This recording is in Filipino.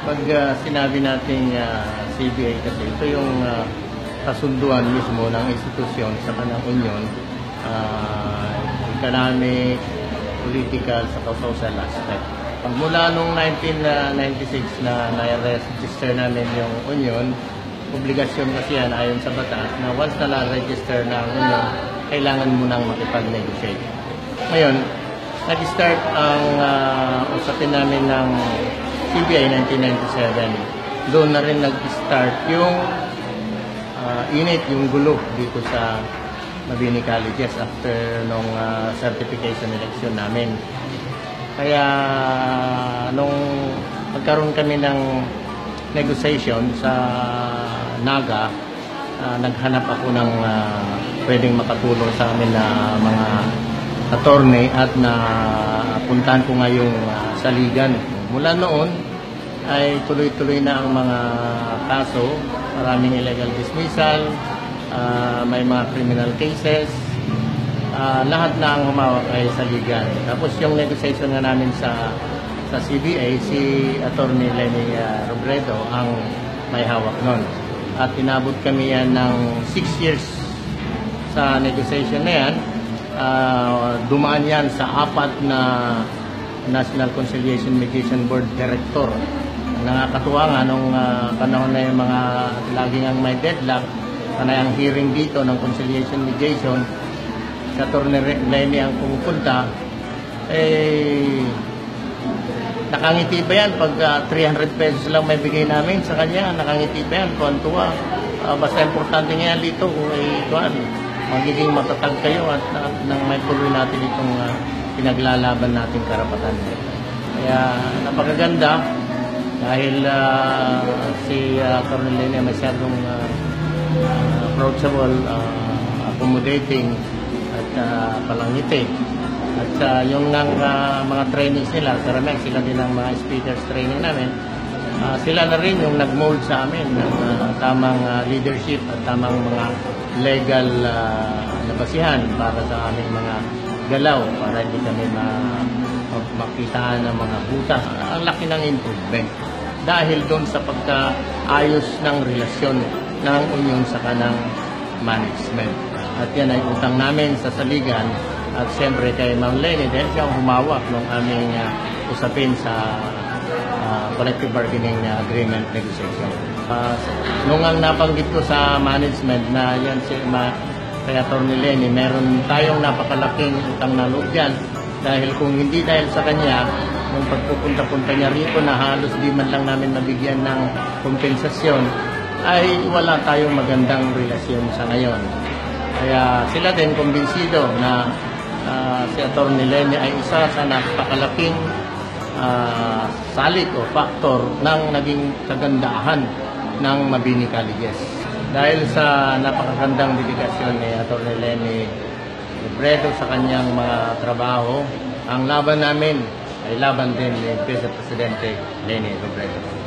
Pag sinabi nating CBA kasi ito yung kasunduan mismo ng institusyon sa kanang union, economic, political, sa social aspect. Mula noong 1996 na na-register namin yung union, obligasyon kasi yan ayon sa batas na once na na-register na ang union, kailangan mo nang makipag-negotiate. Ngayon, nag-start ang usapin namin ng CBA 1997. Doon na rin nag-start yung init, yung gulo dito sa Mabini Colleges after nung certification election namin. Kaya nung magkaroon kami ng negotiation sa Naga, naghanap ako ng pwedeng makatulong sa amin na mga attorney at na puntahan ko ngayong saligan. Mula noon ay tuloy-tuloy na ang mga kaso, maraming illegal dismissal, may mga criminal cases, lahat na ang humawak ay saligan. Tapos yung negotiation nga namin sa CBA, si Attorney Lenny Robredo ang may hawak nun. At inabot kami yan ng 6 years sa negotiation na yan. Dumaan yan sa 4 na National Conciliation Mediation Board Director. Nakakatuwa nga nung panahon na yung mga laging ang may deadlock, panay ang hearing dito ng Conciliation Mediation, sa Attorney Lenny ang pumupunta, nakangiti ba yan pag 300 pesos lang may bigay namin sa kanya? Nakangiti ba yan? Tuwan-tuwa. Basta importante nga yan dito kung magiging matatag kayo at nang may tuloy natin itong pinaglalaban natin karapatan. Kaya napakaganda dahil si Attorney Lenny masyadong approachable, accommodating at palangiti. At yung mga trainings nila, karamihan sila din ang mga speakers training namin, sila na rin yung nag-mold sa amin ng tamang leadership at tamang mga legal na basihan para sa aming mga galaw, para hindi kami makitaan ng mga butas. Ang laki ng improvement dahil doon sa pagkaayos ng relasyon ng union sa kanang management. At yan ay utang namin sa saligan at siyempre kay Ma'am Lenny dahil siya ang humawak ng aming usapin sa collective bargaining agreement negotiation. Nung ang nabanggit ko sa management na yan kay Attorney Lenny, meron tayong napakalaking utang na loob dyan dahil kung hindi dahil sa kanya, nung pagpupunta-punta niya rito na halos di man lang namin nabigyan ng kompensasyon, ay wala tayong magandang relasyon sa ngayon. Kaya sila din kumbinsido na si Attorney Lenny ay isa sa napakalaking salik o factor ng naging kagandahan ng Mabini Colleges. Dahil sa napakagandang dedikasyon ni Attorney Lenny Robredo sa kanyang mga trabaho, ang laban namin ay laban din ni Vice Presidente Lenny Robredo.